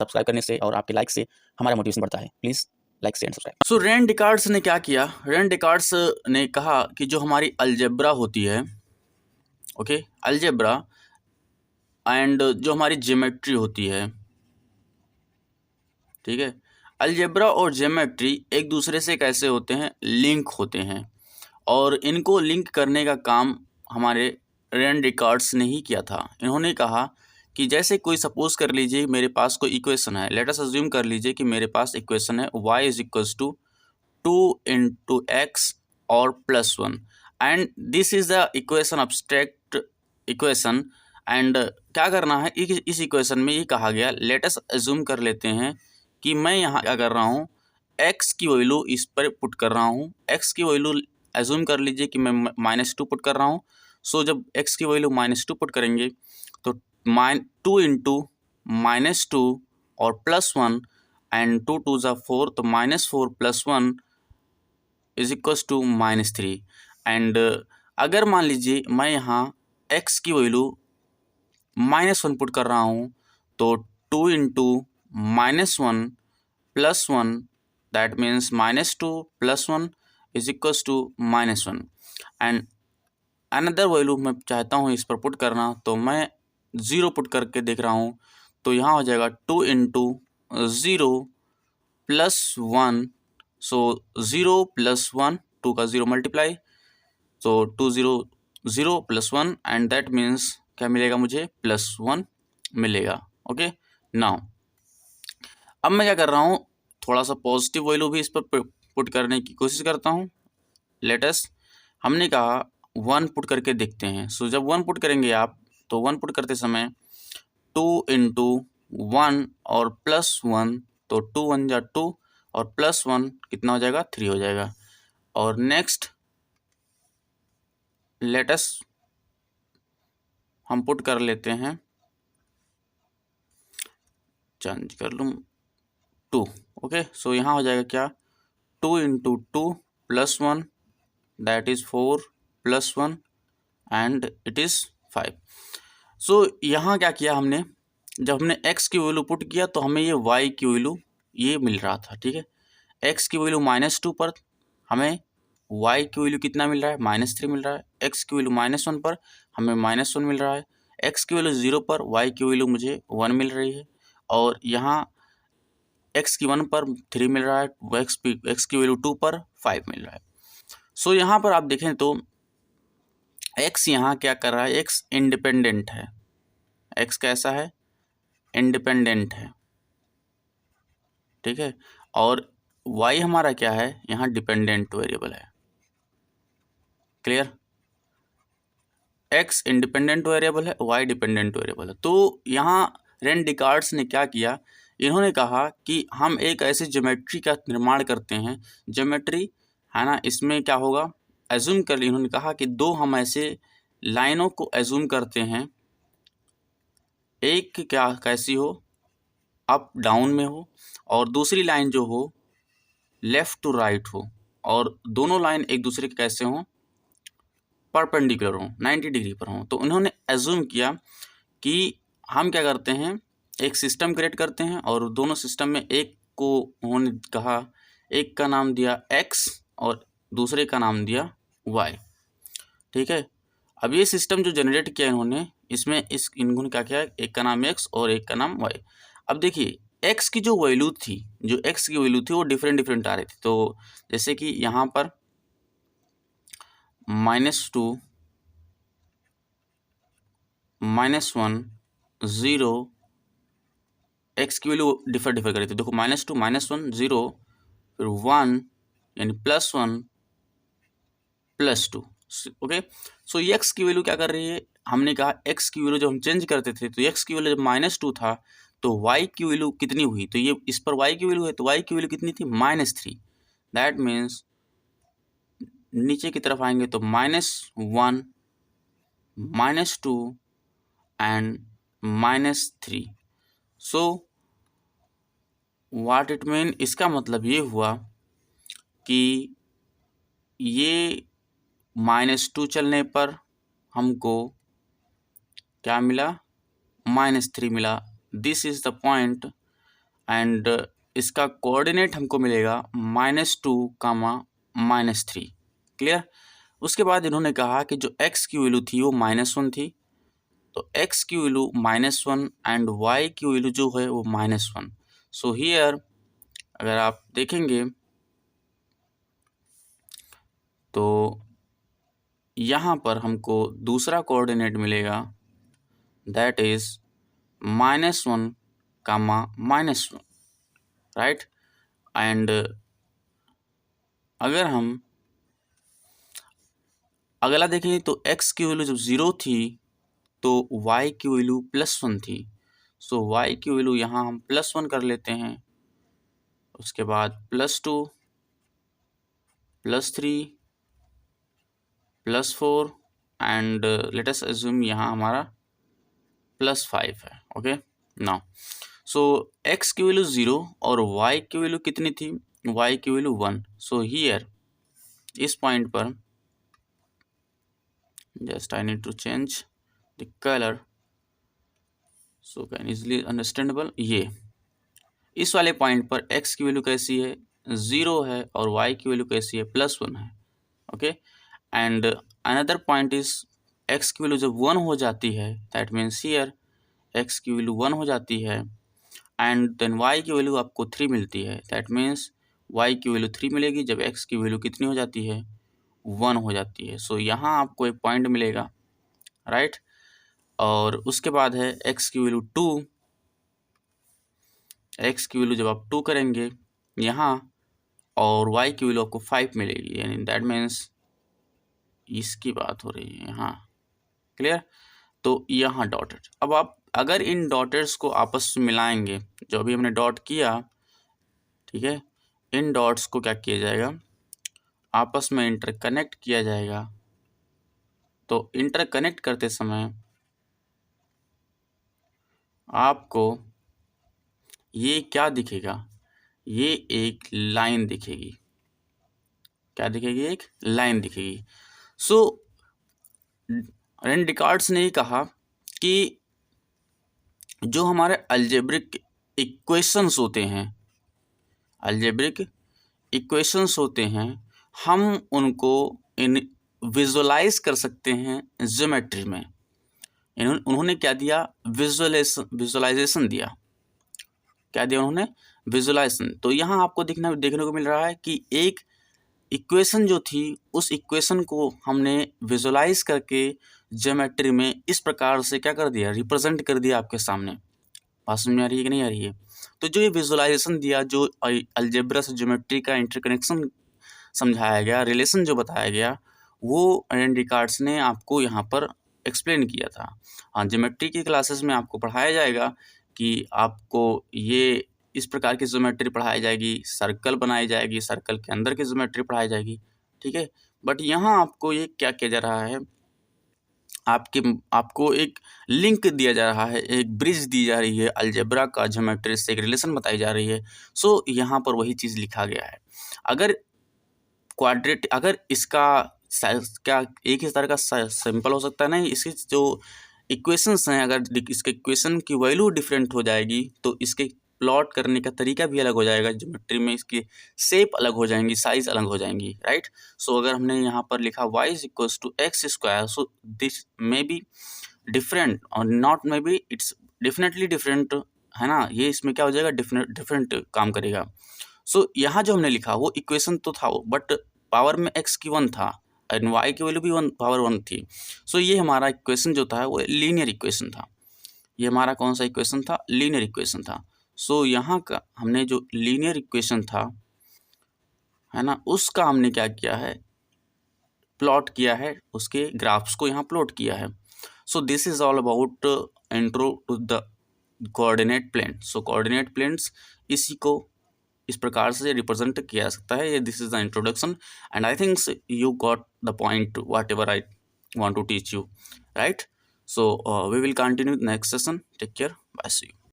Subscribe करने से और आपके लाइक से हमारा मोटिवेशन बढ़ता है। Please like share and subscribe. So Rene Descartes ने क्या किया, रेन डेकार्ड्स ने कहा कि जो हमारी अलजेब्रा होती है, ओके, अलजेब्रा एंड जो हमारी ज्योमेट्री होती है, ठीक है, अलजेब्रा और ज्योमेट्री एक दूसरे से कैसे होते हैं, लिंक होते हैं, और इनको लिंक करने का काम हमारे रेन डेकार्ड्स ने ही किया था। इन्होंने कहा कि जैसे कोई सपोज कर लीजिए मेरे पास कोई इक्वेशन है, लेट अस अज्यूम कर लीजिए कि मेरे पास इक्वेशन है y is equals to 2 into x और +1 and this is the equation abstract equation. And क्या करना है, इस इक्वेशन में ये कहा गया, लेट अस अज्यूम कर लेते हैं कि मैं यहाँ क्या कर रहा हूँ, x की वैल्यू इस पर पुट कर रहा हूँ, x की वैल्यू एज्यूम कर लीजिए कि मैं -2 पुट कर रहा हूँ। सो जब x की वैल्यू -2 पुट करेंगे तो 2 इंटू -2 और +1 एंड 2 2 ज़ा 4, तो -4 + 1 इज इक्वल्स टू -3। एंड अगर मान लीजिए मैं यहाँ x की वैल्यू -1 पुट कर रहा हूँ तो 2 into -1 + 1 that means -2 + 1 is equals to -1 and another value मैं चाहता हूँ इस पर पुट करना, तो मैं 0 पुट करके देख रहा हूँ, तो यहाँ हो जाएगा 2 इंटू 0 + 1, सो 0 + 1, 2 का 0 मल्टीप्लाई, तो 2 0 0 + 1 एंड दैट मीन्स क्या मिलेगा मुझे, +1 मिलेगा। ओके, नाउ अब मैं क्या कर रहा हूँ, थोड़ा सा पॉजिटिव वैल्यू भी इस पर पुट करने की कोशिश करता हूँ। लेटस हमने कहा 1 पुट करके देखते हैं। सो जब 1 पुट करेंगे आप, तो 1 पुट करते समय 2 इंटू 1 और +1, तो 2 1 जा 2 और +1 कितना हो जाएगा, 3 हो जाएगा। और नेक्स्ट लेटस हम पुट कर लेते हैं, चेंज कर लूँ 2। ओके, सो यहाँ हो जाएगा क्या, 2 into 2 + 1 that is 4 + 1 and it is 5। सो यहाँ क्या किया हमने, जब हमने x की वैल्यू पुट किया तो हमें ये y की वैल्यू ये मिल रहा था, ठीक है। x की वैल्यू -2 पर हमें y की वैल्यू कितना मिल रहा है, -3 मिल रहा है। x की वैल्यू -1 पर हमें -1 मिल रहा है। x की वैल्यू 0 पर y की वैल्यू मुझे 1 मिल रही है, और यहाँ x की 1 पर 3 मिल रहा है, x की वैल्यू 2 पर 5 मिल रहा है। सो यहाँ पर आप देखें तो x यहाँ क्या कर रहा है, x इंडिपेंडेंट है, x कैसा है, इंडिपेंडेंट है, ठीक है, और y हमारा क्या है, यहाँ डिपेंडेंट वेरिएबल है। क्लियर, x इंडिपेंडेंट वेरिएबल है, y डिपेंडेंट वेरिएबल है। तो यहाँ रेन डेकार्ड्स ने क्या किया, इन्होंने कहा कि हम एक ऐसी ज्योमेट्री का निर्माण करते हैं, ज्योमेट्री है ना, इसमें क्या होगा, एज्यूम कर, इन्होंने कहा कि दो हम ऐसे लाइनों को एज्यूम करते हैं, एक क्या कैसी हो, अप डाउन में हो, और दूसरी लाइन जो हो लेफ़्ट टू राइट हो, और दोनों लाइन एक दूसरे के कैसे हों, परपेंडिकुलर हों, 90 डिग्री पर हों। तो उन्होंने एज्यूम किया कि हम क्या करते हैं, एक सिस्टम क्रिएट करते हैं, और दोनों सिस्टम में एक को उन्होंने कहा, एक का नाम दिया x और दूसरे का नाम दिया y, ठीक है। अब ये सिस्टम जो जनरेट किया इन्होंने, इसमें इन्होंने क्या किया, एक का नाम x और एक का नाम y। अब देखिए x की जो वैल्यू थी, जो x की वैल्यू थी वो डिफरेंट आ रही थी। तो जैसे कि यहाँ पर -2 -1 0, x की वैल्यू डिफर कर रही थी। देखो -2 -1 0 फिर 1 यानी +1 +2। ओके, सो x की वैल्यू क्या कर रही है, हमने कहा x की वैल्यू जब हम चेंज करते थे तो x की वैल्यू जब -2 था तो y की वैल्यू कितनी हुई, तो ये इस पर y की वैल्यू है, तो y की वैल्यू कितनी थी, -3। दैट मीन्स नीचे की तरफ आएंगे तो -1 -2 and -3। So what it mean, इसका मतलब ये हुआ कि ये -2 चलने पर हमको क्या मिला, -3 मिला। This is the point and इसका कोऑर्डिनेट हमको मिलेगा -2, -3। क्लियर। उसके बाद इन्होंने कहा कि जो x की वैल्यू थी वो -1 थी, तो x की वैल्यू -1 एंड y की वैल्यू जो है वो -1। सो हियर अगर आप देखेंगे तो यहाँ पर हमको दूसरा कोऑर्डिनेट मिलेगा, दैट इज -1, -1, राइट। एंड अगर हम अगला देखें तो x की वैल्यू जब 0 थी तो y की वैल्यू +1 थी। सो y की वैल्यू यहाँ हम +1 कर लेते हैं, उसके बाद +2, +3, +4 एंड लेट अस अज्यूम यहाँ हमारा +5 है। ओके नाउ सो x की वैल्यू 0 और y की वैल्यू कितनी थी, y की वैल्यू 1। सो हियर इस पॉइंट पर just I need to change the colour so can easily understandable. ये इस वाले पॉइंट पर x की वैल्यू कैसी है, 0 है, और y की वैल्यू कैसी है, +1 है। Okay and another point is x की वैल्यू जब 1 हो जाती है, दैट मीन्स हियर x की वैल्यू 1 हो जाती है एंड देन y की वैल्यू आपको 3 मिलती है, दैट मीन्स y की वैल्यू 3 मिलेगी जब x की वैल्यू कितनी हो जाती है, 1 हो जाती है। सो यहाँ आपको एक पॉइंट मिलेगा, राइट। और उसके बाद है x की वैल्यू 2, x की वैल्यू जब आप 2 करेंगे यहाँ और y की वैल्यू आपको 5 मिलेगी, यानी दैट मीन्स इसकी बात हो रही है यहाँ। क्लियर। तो यहाँ डॉटेड, अब आप अगर इन डॉटेड्स को आपस में मिलाएंगे, जो अभी हमने डॉट किया, ठीक है, इन डॉट्स को क्या किया जाएगा, आपस में इंटरकनेक्ट किया जाएगा। तो इंटरकनेक्ट करते समय आपको ये क्या दिखेगा, ये एक लाइन दिखेगी। क्या दिखेगी, एक लाइन दिखेगी। सो रेने डेकार्ट्स ने कहा कि जो हमारे अलजेब्रिक इक्वेशंस होते हैं, अलजेब्रिक इक्वेशंस होते हैं, हम उनको इन विजुअलाइज कर सकते हैं ज्योमेट्री में। उन्होंने क्या दिया, विजुअलाइजेशन दिया। क्या दिया उन्होंने, विजुअलाइजेशन। तो यहाँ आपको देखने को मिल रहा है कि एक इक्वेशन जो थी, उस इक्वेशन को हमने विजुअलाइज करके ज्योमेट्री में इस प्रकार से क्या कर दिया, रिप्रेजेंट कर दिया आपके सामने। बात समझ में आ रही है कि नहीं आ रही है। तो जो ये विजुअलाइजेशन दिया, जो अलजेब्रा से ज्योमेट्री का इंटरकनेक्शन समझाया गया, रिलेशन जो बताया गया, वो रेने डेकार्ट्स ने आपको यहाँ पर एक्सप्लेन किया था। हाँ, ज्योमेट्री की क्लासेस में आपको पढ़ाया जाएगा कि आपको ये इस प्रकार की ज्योमेट्री पढ़ाई जाएगी, सर्कल बनाई जाएगी, सर्कल के अंदर की ज्योमेट्री पढ़ाई जाएगी, ठीक है। बट यहाँ आपको ये क्या किया जा रहा है, आपको एक लिंक दिया जा रहा है, एक ब्रिज दी जा रही है, अलजेब्रा का ज्योमेट्री से एक रिलेशन बताई जा रही है। सो यहाँ पर वही चीज़ लिखा गया है। अगर इसका क्या एक ही तरह का सिंपल हो सकता है, नहीं, इसकी जो इक्वेशंस हैं, अगर इसके इक्वेशन की वैल्यू डिफरेंट हो जाएगी तो इसके प्लॉट करने का तरीका भी अलग हो जाएगा, ज्योमेट्री में इसकी शेप अलग हो जाएंगी, साइज अलग हो जाएंगी, राइट। सो अगर हमने यहाँ पर लिखा y = x², so this may be different और not may be, it's definitely different, है ना। ये इसमें क्या हो जाएगा, डिफरेंट काम करेगा। सो यहाँ जो हमने लिखा वो इक्वेशन तो था वो, बट पावर में x की 1 था एंड y की वैल्यू भी 1 पावर 1 थी। सो ये हमारा इक्वेशन जो था वो लीनियर इक्वेशन था। ये हमारा कौन सा इक्वेशन था, लीनियर इक्वेशन था। सो यहाँ का हमने जो लीनियर इक्वेशन था, है ना, उसका हमने क्या किया है, प्लॉट किया है, उसके ग्राफ्स को यहाँ प्लॉट किया है। So this is all about intro to the coordinate plane. So coordinate planes इसी को इस प्रकार से रिप्रेजेंट किया जा सकता है। ये this is the introduction and I think you got the point whatever I want to teach you, right. So we will continue next session. Take care, bye, see you.